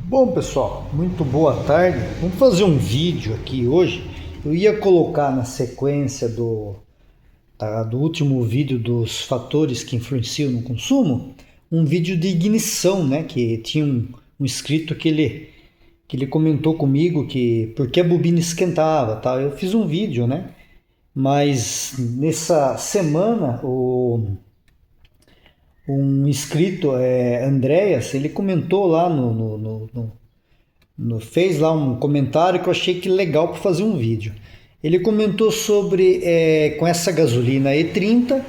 Bom, pessoal, muito boa tarde. Vamos fazer um vídeo aqui hoje. Eu ia colocar na sequência do último vídeo dos fatores que influenciam no consumo, um vídeo de ignição, né? Que tinha um inscrito que ele comentou comigo que porque a bobina esquentava, tá? Eu fiz um vídeo, né? Mas nessa semana um inscrito, Andréas, ele comentou lá fez lá um comentário que eu achei que legal para fazer um vídeo. Ele comentou sobre com essa gasolina E30,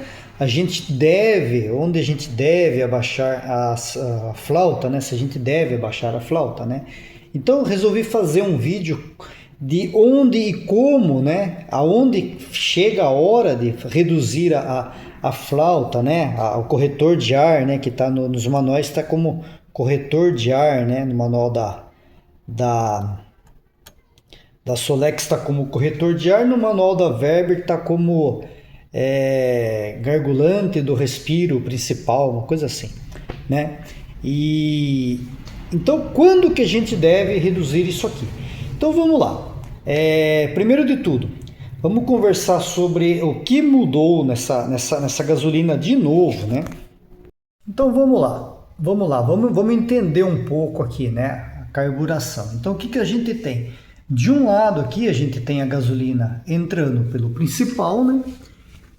onde a gente deve abaixar a flauta, né? Se a gente deve abaixar a flauta, né? Então eu resolvi fazer um vídeo de onde e como, né? Aonde chega a hora de reduzir a flauta, né? O corretor de ar, né? Que está nos manuais, está como corretor de ar, né? No manual da Solex está como corretor de ar, no manual da Weber está como gargulante do respiro principal, uma coisa assim, né? E então, quando que a gente deve reduzir isso aqui? Então, vamos lá. Primeiro de tudo, vamos conversar sobre o que mudou nessa gasolina de novo, né? Então, vamos entender um pouco aqui, né? A carburação. Então, o que a gente tem? De um lado aqui, a gente tem a gasolina entrando pelo principal, né?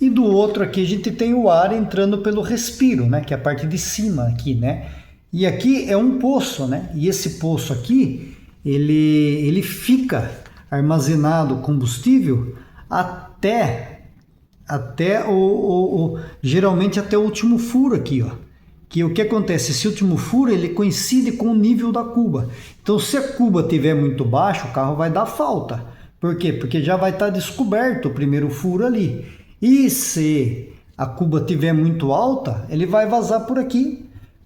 E do outro aqui, a gente tem o ar entrando pelo respiro, né? Que é a parte de cima aqui, né? E aqui é um poço, né? E esse poço aqui, ele fica armazenado combustível até geralmente até o último furo aqui, ó. Que o que acontece? Esse último furo ele coincide com o nível da cuba. Então, se a cuba estiver muito baixa, o carro vai dar falta. Por quê? Porque já vai estar descoberto o primeiro furo ali. E se a cuba estiver muito alta, ele vai vazar por aqui,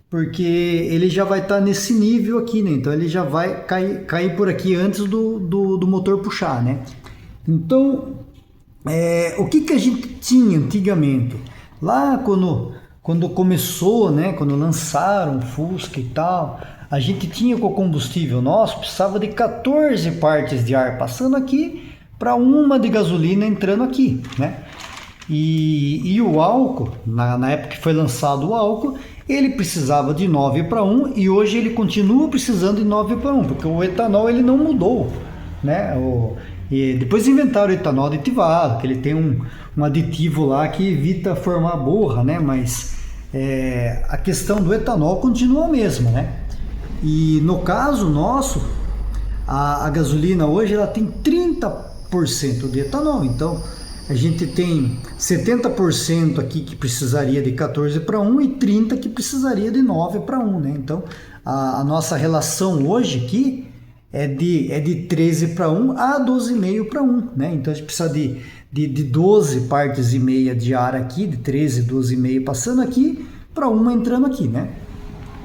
porque ele já vai estar nesse nível aqui, né? Então ele já vai cair por aqui antes do motor puxar, né? Então, o que a gente tinha antigamente? Lá quando começou, né? Quando lançaram o Fusca e tal, a gente tinha com o combustível nosso, precisava de 14 partes de ar passando aqui para uma de gasolina entrando aqui, né? E o álcool, na época que foi lançado o álcool, ele precisava de 9 para 1 e hoje ele continua precisando de 9 para 1, porque o etanol ele não mudou, né? E depois inventaram o etanol aditivado, que ele tem um aditivo lá que evita formar borra, né? Mas a questão do etanol continua a mesma, né? E no caso nosso, a gasolina hoje ela tem 30% de etanol, então a gente tem 70% aqui que precisaria de 14 para 1 e 30% que precisaria de 9 para 1, né? Então, a nossa relação hoje aqui é de 13 para 1 a 12,5 para 1, né? Então, a gente precisa de 12 partes e meia de ar aqui, de 13, 12,5 passando aqui, para uma entrando aqui, né?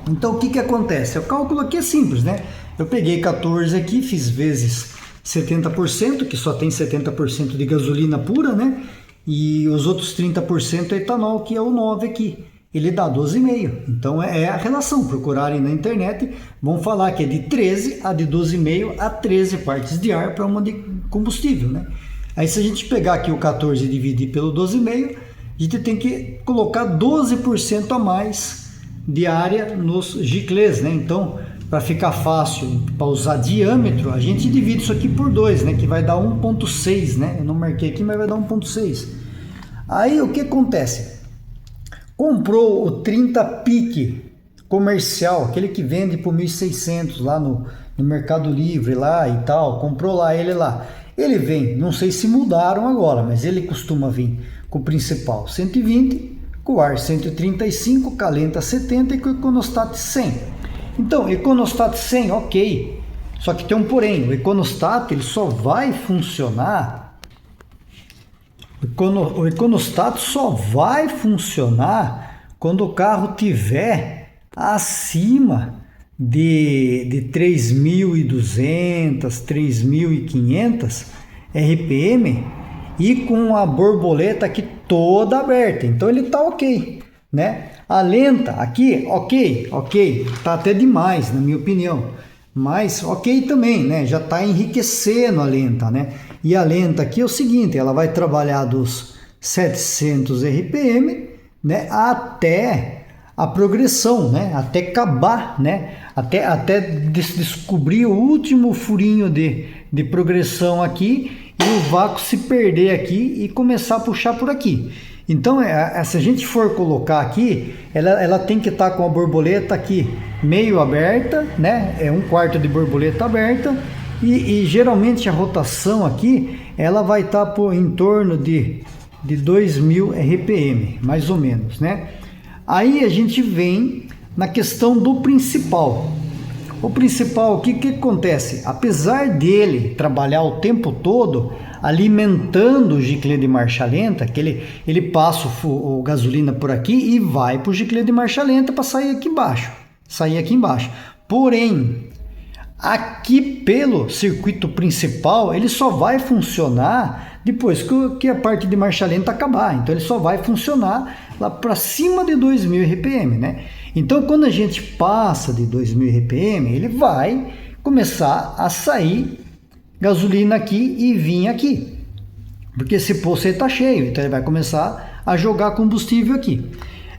Então, o que acontece? O cálculo aqui é simples, né? Eu peguei 14 aqui, fiz vezes 70%, que só tem 70% de gasolina pura, né? E os outros 30% é etanol, que é o 9 aqui. Ele dá 12,5. Então é a relação. Procurarem na internet, vão falar que é de 13 a de 12,5 a 13 partes de ar para uma de combustível, né? Aí se a gente pegar aqui o 14 e dividir pelo 12,5, a gente tem que colocar 12% a mais de área nos giclês, né? Então, para ficar fácil, para usar diâmetro, a gente divide isso aqui por 2, né? Que vai dar 1,6, né? Eu não marquei aqui, mas vai dar 1,6. Aí, o que acontece? Comprou o 30 pique comercial, aquele que vende por 1.600 lá no Mercado Livre lá e tal. Comprou lá, ele lá. Ele vem, não sei se mudaram agora, mas ele costuma vir com o principal 120, com o ar 135, calenta 70 e com o econostat 100. Então, econostat 100, ok, só que tem um porém, o econostat ele só vai funcionar, o econostat só vai funcionar quando o carro tiver acima de 3.200, 3.500 RPM e com a borboleta aqui toda aberta, então ele está ok, né? A lenta aqui, ok, tá até demais, na minha opinião. Mas ok também, né? Já está enriquecendo a lenta, né? E a lenta aqui é o seguinte, ela vai trabalhar dos 700 RPM, né? Até a progressão, né? Até acabar, né? Até descobrir o último furinho de progressão aqui e o vácuo se perder aqui e começar a puxar por aqui. Então, se a gente for colocar aqui, ela tem que estar com a borboleta aqui meio aberta, né? É 1/4 de borboleta aberta e geralmente a rotação aqui, ela vai estar em torno de 2000 RPM, mais ou menos, né? Aí a gente vem na questão do principal. O principal, o que acontece? Apesar dele trabalhar o tempo todo alimentando o giclê de marcha lenta, que ele passa o gasolina por aqui e vai para o giclê de marcha lenta para sair aqui embaixo. Porém, aqui pelo circuito principal, ele só vai funcionar depois que a parte de marcha lenta acabar. Então ele só vai funcionar lá para cima de 2000 RPM, né? Então quando a gente passa de 2000 RPM, ele vai começar a sair gasolina aqui e vir aqui, porque esse poço está cheio, então ele vai começar a jogar combustível aqui.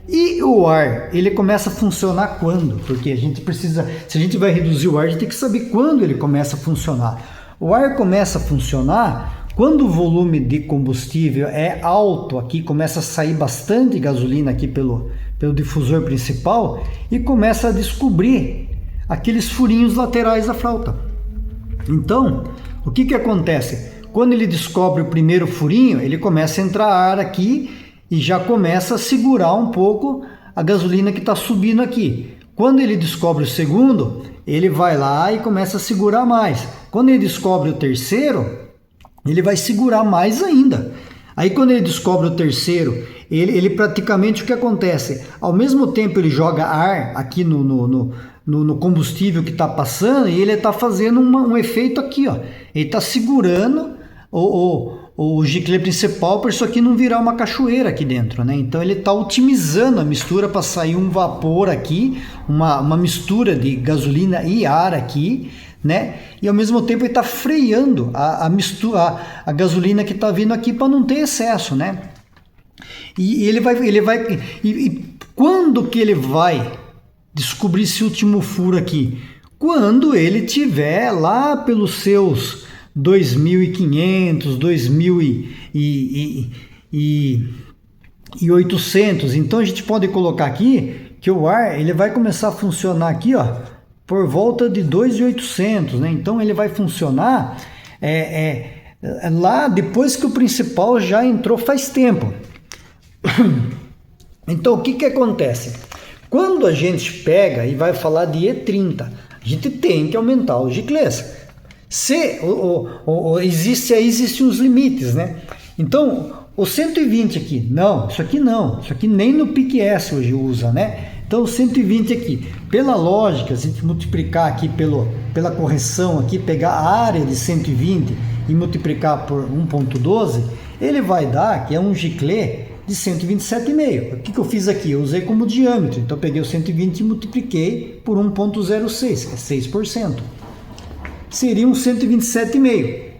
E o ar, ele começa a funcionar quando? Porque a gente precisa, se a gente vai reduzir o ar, a gente tem que saber quando ele começa a funcionar. O ar começa a funcionar quando o volume de combustível é alto aqui, começa a sair bastante gasolina aqui pelo difusor principal e começa a descobrir aqueles furinhos laterais da flauta. Então, o que acontece? Quando ele descobre o primeiro furinho, ele começa a entrar ar aqui e já começa a segurar um pouco a gasolina que está subindo aqui. Quando ele descobre o segundo, ele vai lá e começa a segurar mais. Quando ele descobre o terceiro, ele vai segurar mais ainda. Aí quando ele descobre o terceiro, ele praticamente o que acontece? Ao mesmo tempo ele joga ar aqui no combustível que está passando e ele está fazendo um efeito aqui, ó. Ele está segurando o giclê principal para isso aqui não virar uma cachoeira aqui dentro, né? Então ele está otimizando a mistura para sair um vapor aqui, uma mistura de gasolina e ar aqui, né? E ao mesmo tempo ele está freando a mistura, a gasolina que está vindo aqui para não ter excesso, né? E quando que ele vai descobrir esse último furo aqui? Quando ele tiver lá pelos seus 2.500, 2.800. Então a gente pode colocar aqui que o ar ele vai começar a funcionar aqui, ó, por volta de 2.800, né? Então ele vai funcionar lá depois que o principal já entrou faz tempo. Então o que acontece? Quando a gente pega e vai falar de E30, a gente tem que aumentar os giclês. Existem os limites, né? Então, o 120 aqui, não, isso aqui nem no PIC-S hoje usa, né? Então, o 120 aqui, pela lógica, se a gente multiplicar aqui pela correção aqui, pegar a área de 120 e multiplicar por 1.12, ele vai dar que é um giclê de 127,5. O que eu fiz aqui? Eu usei como diâmetro, então eu peguei o 120 e multipliquei por 1.06, que é 6%. Seria um 127,5.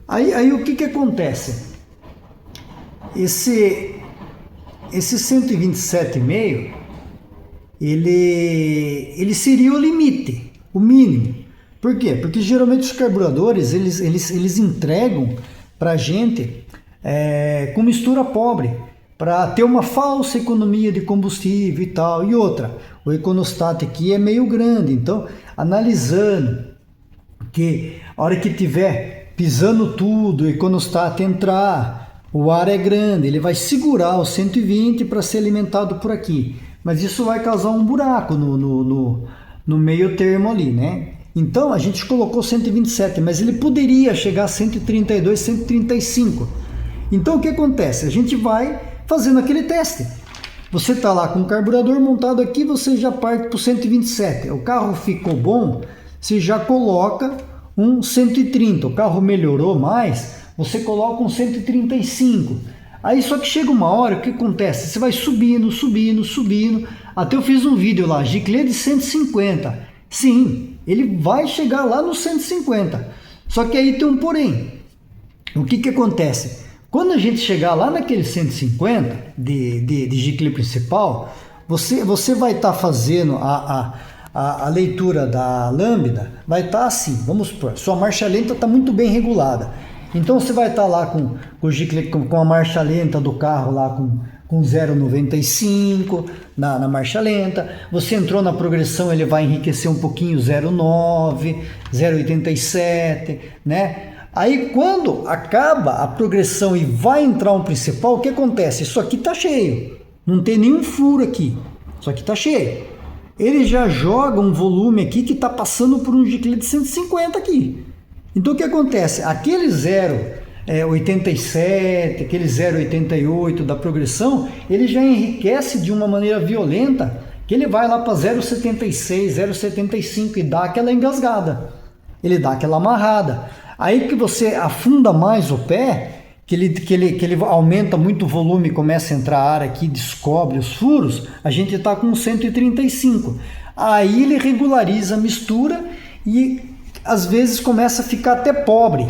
Aí o que acontece? Esse 127,5, ele seria o limite, o mínimo. Por quê? Porque geralmente os carburadores, eles entregam para a gente com mistura pobre, para ter uma falsa economia de combustível e tal. E outra, o econostat aqui é meio grande, então analisando que a hora que tiver pisando tudo, o econostat entrar, o ar é grande, ele vai segurar o 120 para ser alimentado por aqui, mas isso vai causar um buraco no meio termo ali, né? Então a gente colocou 127, mas ele poderia chegar a 132, 135. Então o que acontece? A gente vai fazendo aquele teste. Você está lá com o carburador montado aqui, você já parte para o 127. O carro ficou bom, você já coloca um 130. O carro melhorou mais, você coloca um 135. Aí só que chega uma hora, o que acontece? Você vai subindo. Até eu fiz um vídeo lá, giclê de 150. Sim, ele vai chegar lá no 150. Só que aí tem um porém. O que acontece? Quando a gente chegar lá naquele 150 de giclê principal, você vai estar fazendo a leitura da lambda, vai estar assim, vamos supor, sua marcha lenta está muito bem regulada. Então você vai estar lá com o giclê, com a marcha lenta do carro lá com 0,95 na marcha lenta. Você entrou na progressão, ele vai enriquecer um pouquinho 0,9, 0,87, né? Aí quando acaba a progressão e vai entrar um principal, o que acontece? Isso aqui está cheio, não tem nenhum furo aqui, isso aqui está cheio. Ele já joga um volume aqui que está passando por um giclê de 150 aqui. Então o que acontece? Aquele 0,87, aquele 0,88 da progressão, ele já enriquece de uma maneira violenta, que ele vai lá para 0,76, 0,75 e dá aquela engasgada, ele dá aquela amarrada. Aí que você afunda mais o pé, que ele aumenta muito o volume, começa a entrar ar aqui, descobre os furos, a gente está com 135. Aí ele regulariza a mistura e às vezes começa a ficar até pobre.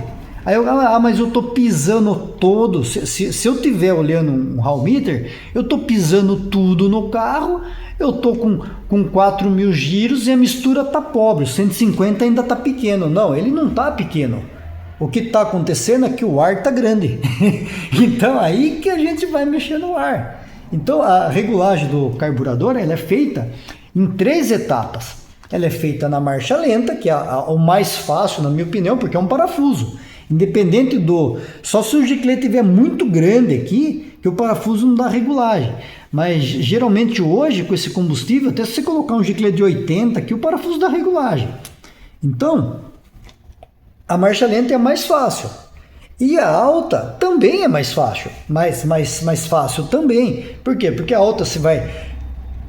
Aí eu, mas eu estou pisando todo, se eu estiver olhando um hall meter, eu estou pisando tudo no carro, eu estou com 4.000 giros e a mistura está pobre, o 150 ainda está pequeno. Não, ele não está pequeno. O que está acontecendo é que o ar está grande. Então aí que a gente vai mexer no ar. Então a regulagem do carburador ela é feita em 3 etapas. Ela é feita na marcha lenta, que é o mais fácil na minha opinião, porque é um parafuso. Independente só se o giclê estiver muito grande aqui, que o parafuso não dá regulagem. Mas geralmente hoje com esse combustível, até se você colocar um giclê de 80 aqui, o parafuso dá regulagem. Então a marcha lenta é mais fácil. E a alta também é mais fácil. Mais fácil também. Por quê? Porque a alta você vai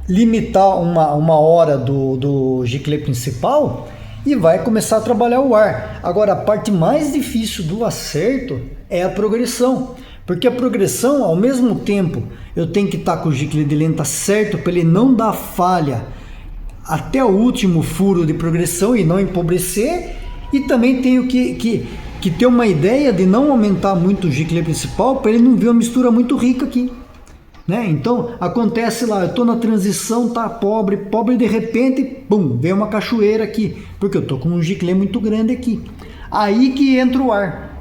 limitar uma hora do giclê principal e vai começar a trabalhar o ar. Agora, a parte mais difícil do acerto é a progressão. Porque a progressão, ao mesmo tempo, eu tenho que estar com o giclê de lenta certo para ele não dar falha até o último furo de progressão e não empobrecer. E também tenho que ter uma ideia de não aumentar muito o giclê principal para ele não ver uma mistura muito rica aqui, né? Então acontece lá, eu estou na transição, tá pobre, de repente, pum, vem uma cachoeira aqui, porque eu estou com um giclê muito grande aqui. Aí que entra o ar.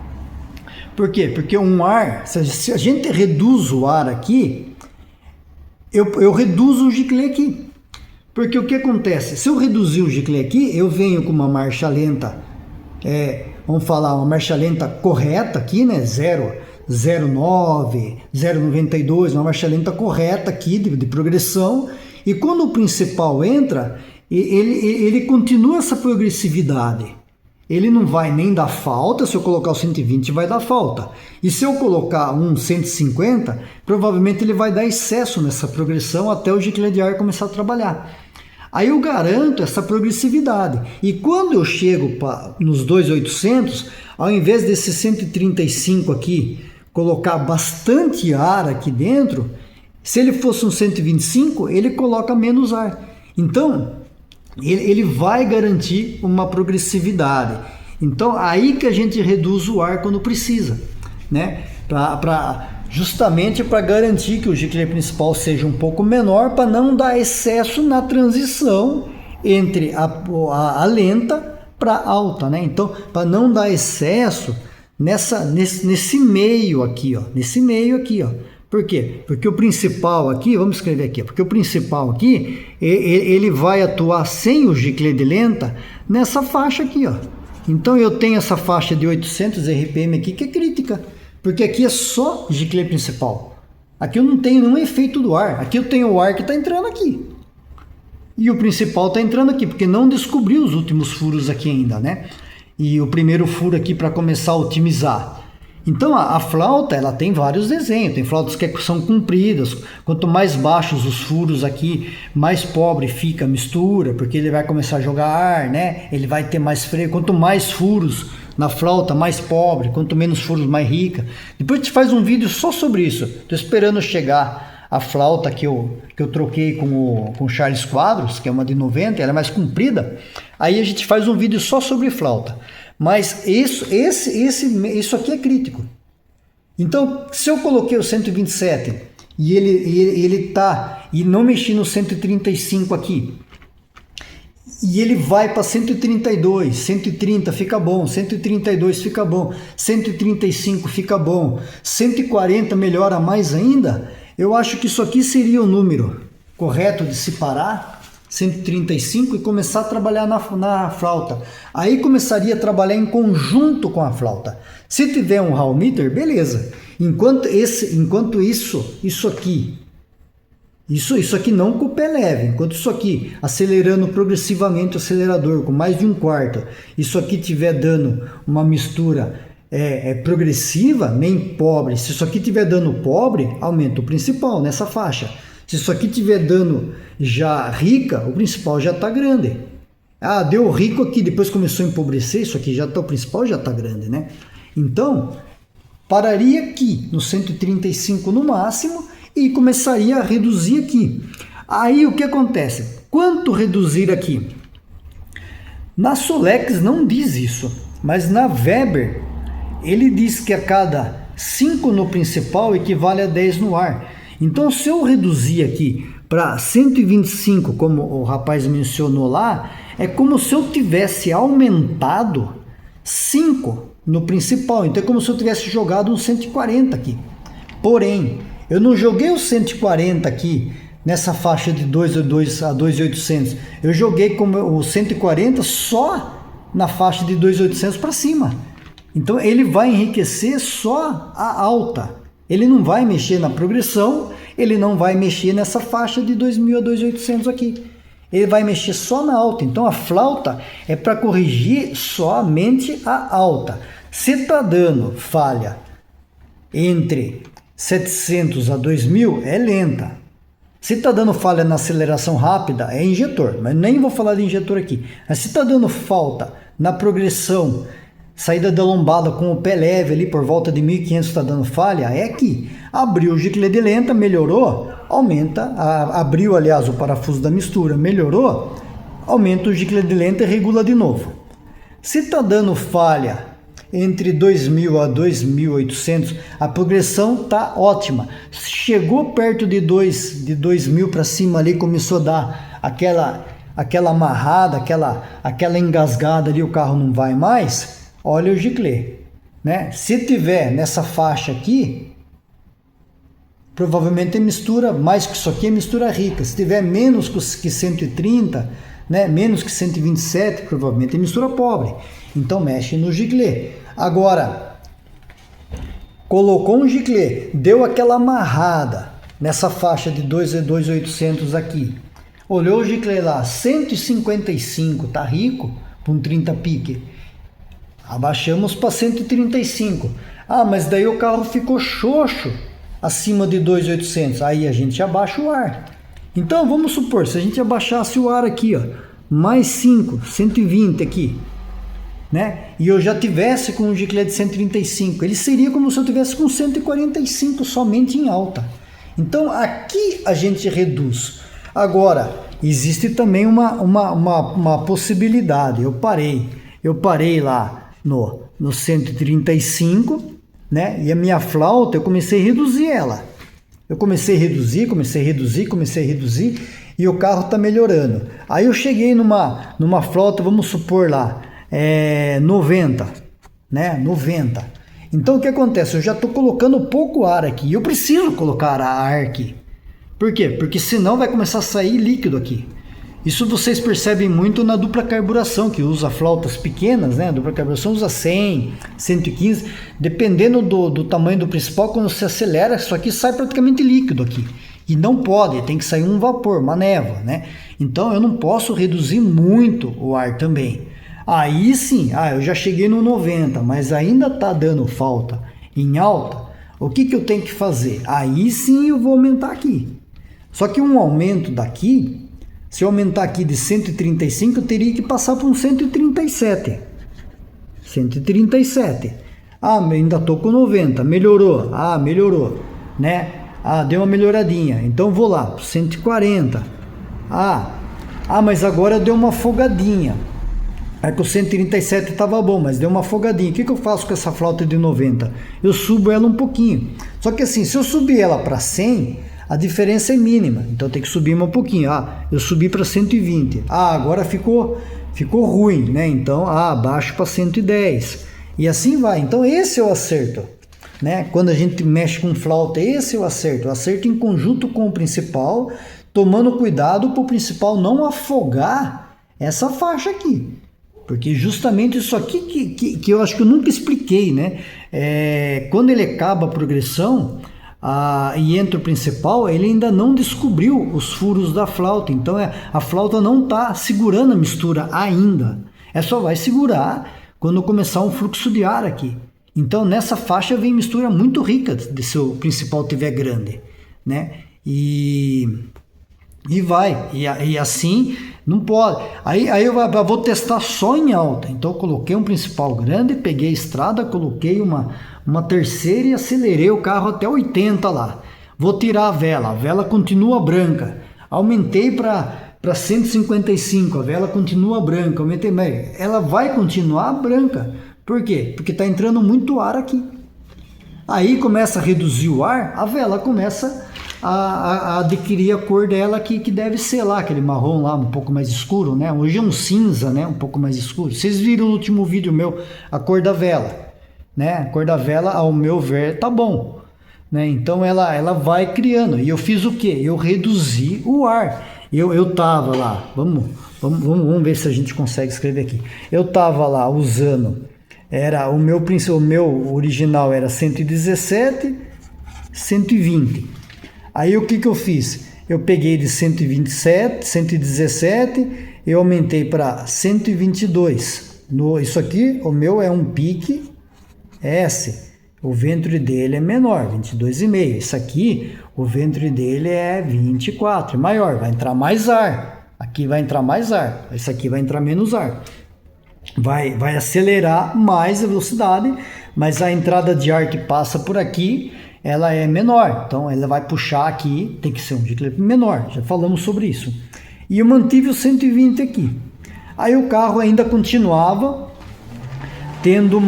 Por quê? Porque um ar, se a gente reduz o ar aqui, eu reduzo o giclê aqui. Porque o que acontece? Se eu reduzir o giclê aqui, eu venho com uma marcha lenta, vamos falar, uma marcha lenta correta aqui, né? 0,09, 0,92, uma marcha lenta correta aqui de progressão. E quando o principal entra, ele continua essa progressividade. Ele não vai nem dar falta, se eu colocar o 120 vai dar falta. E se eu colocar um 150, provavelmente ele vai dar excesso nessa progressão até o giclê de ar começar a trabalhar. Aí eu garanto essa progressividade. E quando eu chego nos 2.800, ao invés desse 135 aqui, colocar bastante ar aqui dentro, se ele fosse um 125, ele coloca menos ar. Então, ele vai garantir uma progressividade. Então, aí que a gente reduz o ar quando precisa, né? Justamente para garantir que o giclê principal seja um pouco menor, para não dar excesso na transição entre a lenta para alta, né? Então, para não dar excesso nesse meio aqui, ó, Por quê? Porque o principal aqui, vamos escrever aqui, porque o principal aqui, ele vai atuar sem o giclê de lenta nessa faixa aqui, ó. Então eu tenho essa faixa de 800 RPM aqui que é crítica. Porque aqui é só giclê principal. Aqui eu não tenho nenhum efeito do ar. Aqui eu tenho o ar que está entrando aqui. E o principal está entrando aqui, porque não descobriu os últimos furos aqui ainda, né? E o primeiro furo aqui para começar a otimizar. Então a flauta, ela tem vários desenhos. Tem flautas que são compridas. Quanto mais baixos os furos aqui, mais pobre fica a mistura, porque ele vai começar a jogar ar, né? Ele vai ter mais freio. Quanto mais furos na flauta, mais pobre. Quanto menos furos, mais rica. Depois a gente faz um vídeo só sobre isso. Estou esperando chegar a flauta que eu troquei com o Charles Quadros, que é uma de 90, ela é mais comprida. Aí a gente faz um vídeo só sobre flauta. Mas isso aqui é crítico. Então, se eu coloquei o 127 e ele tá, e não mexi no 135 aqui, e ele vai para 132, 130 fica bom, 132 fica bom, 135 fica bom, 140 melhora mais ainda, eu acho que isso aqui seria o número correto de se parar, 135, e começar a trabalhar na flauta. Aí começaria a trabalhar em conjunto com a flauta. Se tiver um hall meter, beleza. Enquanto isso aqui não com o pé leve, enquanto isso aqui acelerando progressivamente o acelerador com mais de 1/4, isso aqui tiver dando uma mistura progressiva, nem pobre. Se isso aqui tiver dando pobre, aumenta o principal nessa faixa. Se isso aqui tiver dando já rica, o principal já está grande. Ah, deu rico aqui, depois começou a empobrecer, isso aqui já está, o principal já está grande, né? Então, pararia aqui no 135 no máximo e começaria a reduzir aqui. Aí o que acontece? Quanto reduzir aqui? Na Solex não diz isso, mas na Weber ele diz que a cada 5 no principal equivale a 10 no ar. Então, se eu reduzir aqui para 125, como o rapaz mencionou lá, é como se eu tivesse aumentado 5 no principal. Então, é como se eu tivesse jogado um 140 aqui. Porém, eu não joguei o 140 aqui nessa faixa de 2 a 2.800. Eu joguei como o 140 só na faixa de 2.800 para cima. Então, ele vai enriquecer só a alta. Ele não vai mexer na progressão, ele não vai mexer nessa faixa de 2.000 a 2.800 aqui. Ele vai mexer só na alta. Então a flauta é para corrigir somente a alta. Se está dando falha entre 700 a 2.000, é lenta. Se está dando falha na aceleração rápida, é injetor. Mas nem vou falar de injetor aqui. Mas se está dando falta na progressão, saída da lombada com o pé leve ali por volta de 1.500 está dando falha, é aqui. Abriu o gicle de lenta, melhorou, aumenta, abriu aliás o parafuso da mistura, melhorou, aumenta o gicle de lenta e regula de novo. Se está dando falha entre 2.000 a 2.800, a progressão está ótima. Chegou perto de 2.000 para cima ali, começou a dar aquela amarrada, aquela engasgada ali, o carro não vai mais. Olha o gicle, né? Se tiver nessa faixa aqui, provavelmente é mistura, mais que isso aqui é mistura rica. Se tiver menos que 130, né? Menos que 127, provavelmente é mistura pobre. Então mexe no gicle. Agora, colocou um gicle, deu aquela amarrada nessa faixa de 2.800 aqui. Olhou o gicle lá, 155, tá rico, com 30 pique. Abaixamos para 135. Ah, mas daí o carro ficou xoxo acima de 2.800. Aí a gente abaixa o ar. Então vamos supor, se a gente abaixasse o ar aqui, ó, mais 5, 120 aqui, né? E eu já tivesse com um gicle de 135, ele seria como se eu tivesse com 145 somente em alta. Então aqui a gente reduz. Agora, existe também uma possibilidade. Eu parei lá no 135, né? E a minha flauta, eu comecei a reduzir ela. Eu comecei a reduzir, e o carro está melhorando. Aí eu cheguei numa flauta, vamos supor lá, 90, né? 90. Então o que acontece? Eu já estou colocando pouco ar aqui. Eu preciso colocar ar aqui. Por quê? Porque senão vai começar a sair líquido aqui. Isso vocês percebem muito na dupla carburação, que usa flautas pequenas, né? A dupla carburação usa 100, 115, dependendo do tamanho do principal. Quando você acelera, isso aqui sai praticamente líquido aqui. E não pode, tem que sair um vapor, uma névoa, né? Então eu não posso reduzir muito o ar também. Aí sim, eu já cheguei no 90, mas ainda está dando falta em alta. O que eu tenho que fazer? Aí sim eu vou aumentar aqui. Só que um aumento daqui, se eu aumentar aqui de 135, eu teria que passar para um 137. 137. Ah, ainda estou com 90. Melhorou. Ah, melhorou. Né? deu uma melhoradinha, então vou lá, 140. Mas agora deu uma folgadinha. É que o 137 estava bom, mas deu uma folgadinha. O que eu faço com essa flauta de 90? Eu subo ela um pouquinho. Só que assim, se eu subir ela para 100, a diferença é mínima. Então tem que subir um pouquinho. Eu subi para 120. Agora ficou ruim, né? Então, abaixo para 110. E assim vai. Então esse é o acerto, né? Quando a gente mexe com flauta, esse é o acerto. O acerto em conjunto com o principal, tomando cuidado para o principal não afogar essa faixa aqui. Porque justamente isso aqui que eu acho que eu nunca expliquei, né? Quando ele acaba a progressão e entra o principal, ele ainda não descobriu os furos da flauta. Então a flauta não está segurando a mistura ainda. Só vai segurar quando começar um fluxo de ar aqui. Então nessa faixa vem mistura muito rica se o principal estiver grande, né? E vai, e assim não pode. Aí eu vou testar só em alta. Então eu coloquei um principal grande, peguei a estrada, coloquei uma terceira e acelerei o carro até 80 lá. Vou tirar a vela continua branca. Aumentei para 155, a vela continua branca. Aumentei, mas ela vai continuar branca. Por quê? Porque está entrando muito ar aqui. Aí começa a reduzir o ar, a vela começa a adquirir a cor dela que deve ser lá, aquele marrom lá um pouco mais escuro, né? Hoje é um cinza, né? Um pouco mais escuro. Vocês viram no último vídeo meu a cor da vela, né? A cor da vela, ao meu ver, tá bom, né? Então ela vai criando. E eu fiz o quê? Eu reduzi o ar. Eu tava lá, vamos ver se a gente consegue escrever aqui. Eu tava lá usando, o meu original era 117, 120. Aí o que eu fiz? Eu peguei de 117, eu aumentei para 122. Isso aqui, o meu é um pique S. O ventre dele é menor, 22,5. Isso aqui, o ventre dele é 24, maior, vai entrar mais ar. Aqui vai entrar mais ar, esse aqui vai entrar menos ar. Vai acelerar mais a velocidade, mas a entrada de ar que passa por aqui, ela é menor, então ela vai puxar aqui, tem que ser um G-clip menor, já falamos sobre isso. E eu mantive o 120 aqui. Aí o carro ainda continuava tendo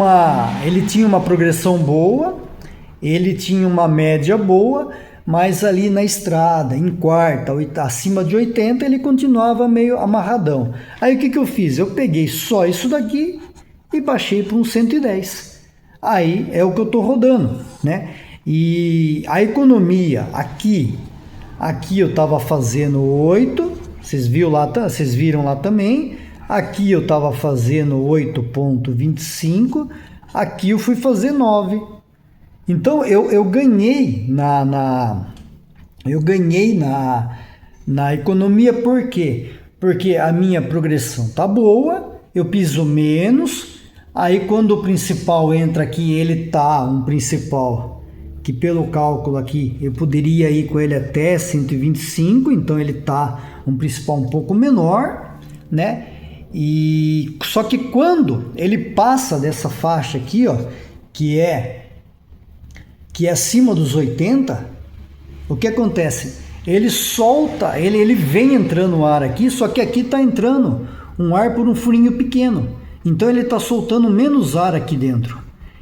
ele tinha uma progressão boa, ele tinha uma média boa, mas ali na estrada, em quarta, acima de 80, ele continuava meio amarradão. Aí o que eu fiz? Eu peguei só isso daqui e baixei para um 110. Aí é o que eu estou rodando, né? E a economia aqui eu estava fazendo 8, vocês viram lá também. Aqui eu estava fazendo 8,25, aqui eu fui fazer 9. Então eu ganhei na economia. Por quê? Porque a minha progressão tá boa, eu piso menos. Aí quando o principal entra aqui, ele tá um principal que pelo cálculo aqui eu poderia ir com ele até 125, então ele tá um principal um pouco menor, né? E só que quando ele passa dessa faixa aqui, ó, que é acima dos 80, o que acontece? Ele solta, ele vem entrando ar aqui, só que aqui está entrando um ar por um furinho pequeno. Então ele está soltando menos ar aqui dentro,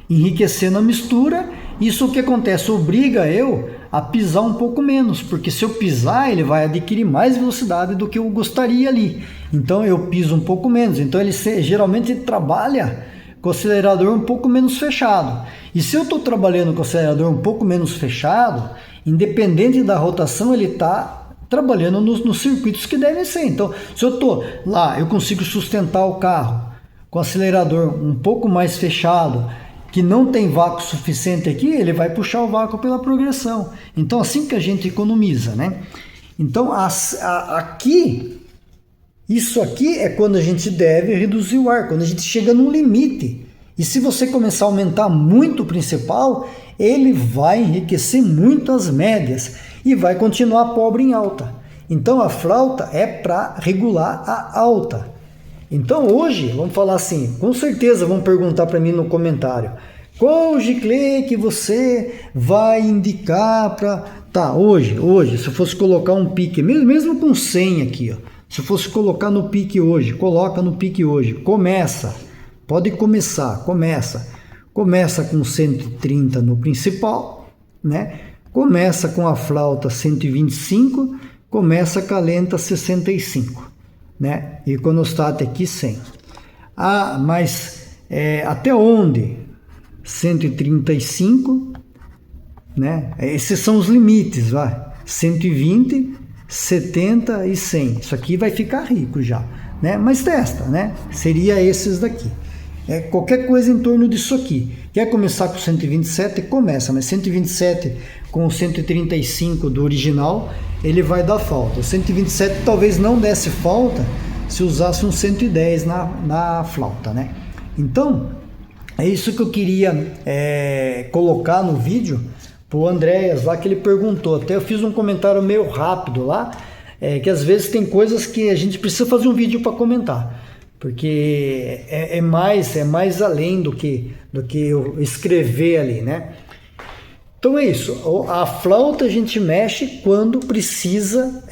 enriquecendo a mistura. Isso o que acontece? Obriga eu a pisar um pouco menos, porque se eu pisar, ele vai adquirir mais velocidade do que eu gostaria ali. Então eu piso um pouco menos. Então ele geralmente trabalha com o acelerador um pouco menos fechado. E se eu estou trabalhando com o acelerador um pouco menos fechado, independente da rotação, ele está trabalhando nos circuitos que devem ser. Então, se eu estou lá, eu consigo sustentar o carro com o acelerador um pouco mais fechado, que não tem vácuo suficiente aqui, ele vai puxar o vácuo pela progressão. Então, assim que a gente economiza, né? Então, isso aqui é quando a gente deve reduzir o ar, quando a gente chega num limite. E se você começar a aumentar muito o principal, ele vai enriquecer muito as médias e vai continuar pobre em alta. Então a flauta é para regular a alta. Então hoje, vamos falar assim, com certeza vão perguntar para mim no comentário, qual G-clip que você vai indicar para Tá, hoje, se eu fosse colocar um pique, mesmo com 100 aqui, ó, se eu fosse colocar no pique hoje, coloca no pique hoje, pode começar, começa com 130 no principal, né? Começa com a flauta 125, começa com a lenta 65, né? E iconostático aqui 100. Ah, mas até onde? 135, né? Esses são os limites, vai. 120, 70 e 100. Isso aqui vai ficar rico já, né? Mas testa, né? Seria esses daqui. Qualquer coisa em torno disso aqui. Quer começar com 127? Começa, mas 127 com 135 do original, ele vai dar falta. O 127 talvez não desse falta se usasse um 110 na flauta, né? Então, é isso que eu queria colocar no vídeo pro Andréas lá, que ele perguntou. Até eu fiz um comentário meio rápido lá, que às vezes tem coisas que a gente precisa fazer um vídeo para comentar, porque é mais além do que eu escrever ali, né? Então é isso, a flauta a gente mexe quando precisa,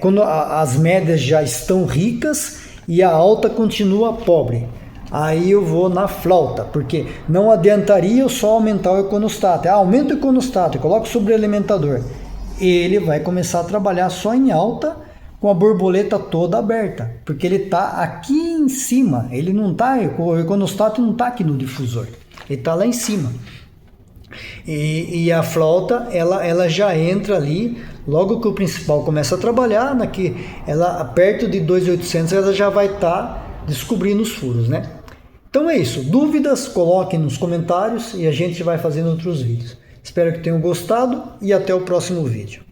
quando as médias já estão ricas e a alta continua pobre. Aí eu vou na flauta, porque não adiantaria eu só aumentar o iconostático. Aumenta o iconostático, coloco sobre o alimentador. Ele vai começar a trabalhar só em alta, com a borboleta toda aberta, porque ele está aqui em cima, ele não está, o iconostático não está aqui no difusor, ele está lá em cima. E a flauta, ela já entra ali, logo que o principal começa a trabalhar, ela perto de 2.800 ela já vai estar descobrindo os furos, né? Então é isso, dúvidas, coloquem nos comentários e a gente vai fazendo outros vídeos. Espero que tenham gostado e até o próximo vídeo.